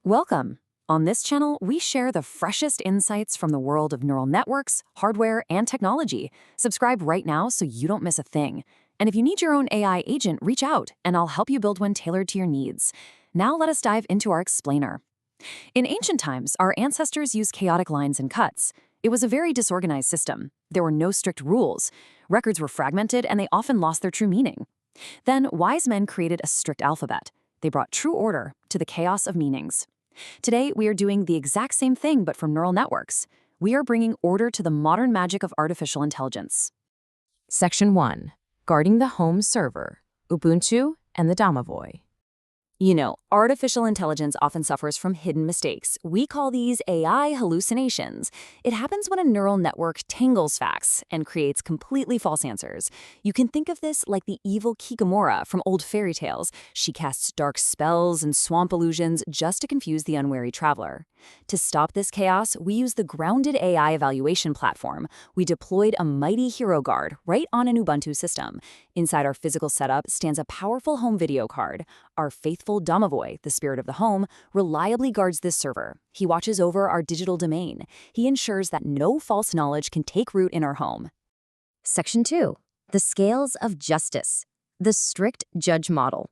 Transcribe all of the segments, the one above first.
Welcome! On this channel, we share the freshest insights from the world of neural networks, hardware, and technology. Subscribe right now so you don't miss a thing. And if you need your own AI agent, reach out, and I'll help you build one tailored to your needs. Now let us dive into our explainer. In ancient times, our ancestors used chaotic lines and cuts. It was a very disorganized system. There were no strict rules. Records were fragmented, and they often lost their true meaning. Then, wise men created a strict alphabet. They brought true order to the chaos of meanings. Today, we are doing the exact same thing, but from neural networks. We are bringing order to the modern magic of artificial intelligence. Section 1. Guarding the Home Server, Ubuntu and the Domovoy. You know, artificial intelligence often suffers from hidden mistakes. We call these AI hallucinations. It happens when a neural network tangles facts and creates completely false answers. You can think of this like the evil Kikimora from old fairy tales. She casts dark spells and swamp illusions just to confuse the unwary traveler. To stop this chaos, we use the grounded AI evaluation platform. We deployed a mighty hero guard right on an Ubuntu system. Inside our physical setup stands a powerful home video card. Our faithful Domovoy, the spirit of the home, reliably guards this server. He watches over our digital domain. He ensures that no false knowledge can take root in our home. Section 2. The Scales of Justice, the Strict Judge Model.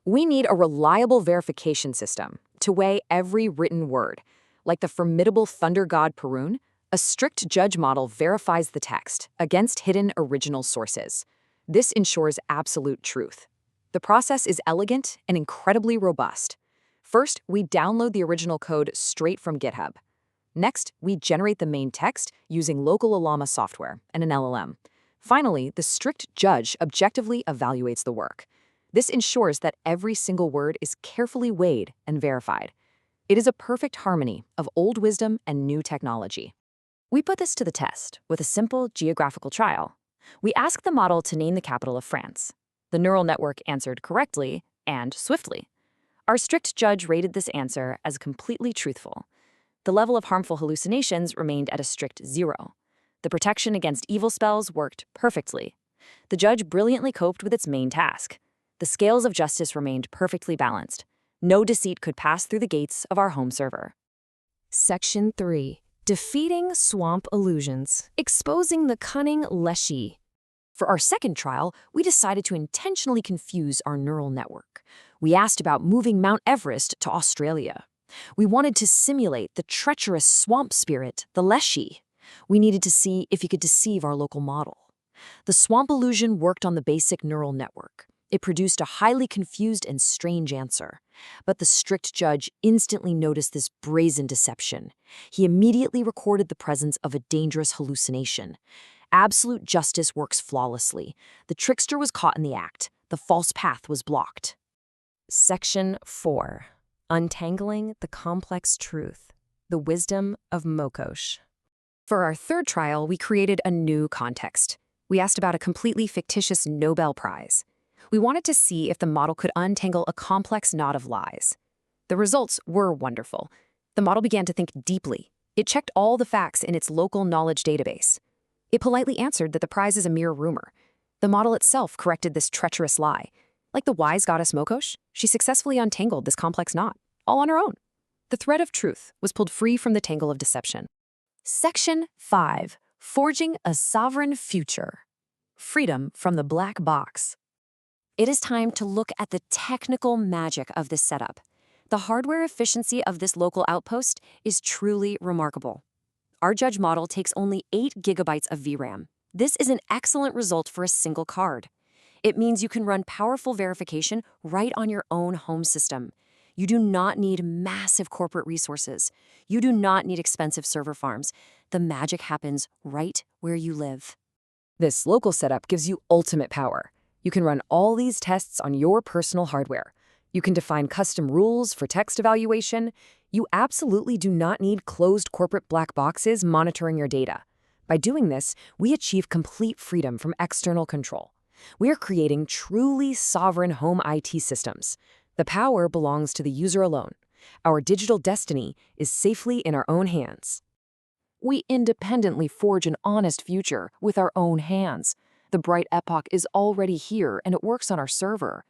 We need a reliable verification system to weigh every written word. Like the formidable thunder god Perun, a strict judge model verifies the text against hidden original sources. This ensures absolute truth. The process is elegant and incredibly robust. First, we download the original code straight from GitHub. Next, we generate the main text using local Llama software and an LLM. Finally, the strict judge objectively evaluates the work. This ensures that every single word is carefully weighed and verified. It is a perfect harmony of old wisdom and new technology. We put this to the test with a simple geographical trial. We asked the model to name the capital of France. The neural network answered correctly and swiftly. Our strict judge rated this answer as completely truthful. The level of harmful hallucinations remained at a strict 0. The protection against evil spells worked perfectly. The judge brilliantly coped with its main task. The scales of justice remained perfectly balanced. No deceit could pass through the gates of our home server. Section 3. Defeating Swamp Illusions, Exposing the Cunning Leshy. For our second trial, we decided to intentionally confuse our neural network. We asked about moving Mount Everest to Australia. We wanted to simulate the treacherous swamp spirit, the Leshy. We needed to see if he could deceive our local model. The swamp illusion worked on the basic neural network. It produced a highly confused and strange answer. But the strict judge instantly noticed this brazen deception. He immediately recorded the presence of a dangerous hallucination. Absolute justice works flawlessly. The trickster was caught in the act. The false path was blocked. Section 4. Untangling the Complex Truth, the Wisdom of Mokosh. For our third trial, we created a new context. We asked about a completely fictitious Nobel Prize. We wanted to see if the model could untangle a complex knot of lies. The results were wonderful. The model began to think deeply. It checked all the facts in its local knowledge database. It politely answered that the prize is a mere rumor. The model itself corrected this treacherous lie. Like the wise goddess Mokosh, she successfully untangled this complex knot, all on her own. The thread of truth was pulled free from the tangle of deception. Section 5. Forging a Sovereign Future. Freedom from the Black Box. It is time to look at the technical magic of this setup. The hardware efficiency of this local outpost is truly remarkable. Our judge model takes only 8 gigabytes of VRAM. This is an excellent result for a single card. It means you can run powerful verification right on your own home system. You do not need massive corporate resources. You do not need expensive server farms. The magic happens right where you live. This local setup gives you ultimate power. You can run all these tests on your personal hardware. You can define custom rules for text evaluation. You absolutely do not need closed corporate black boxes monitoring your data. By doing this, we achieve complete freedom from external control. We are creating truly sovereign home IT systems. The power belongs to the user alone. Our digital destiny is safely in our own hands. We independently forge an honest future with our own hands. The bright epoch is already here and it works on our server.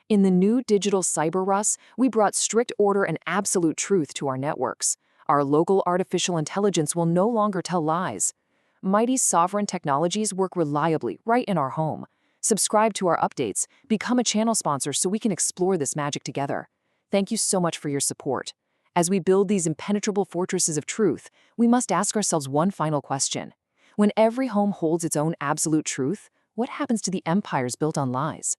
In the new digital Cyber-Rus, we brought strict order and absolute truth to our networks. Our local artificial intelligence will no longer tell lies. Mighty's sovereign technologies work reliably right in our home. Subscribe to our updates, become a channel sponsor so we can explore this magic together. Thank you so much for your support. As we build these impenetrable fortresses of truth, we must ask ourselves one final question. When every home holds its own absolute truth, what happens to the empires built on lies?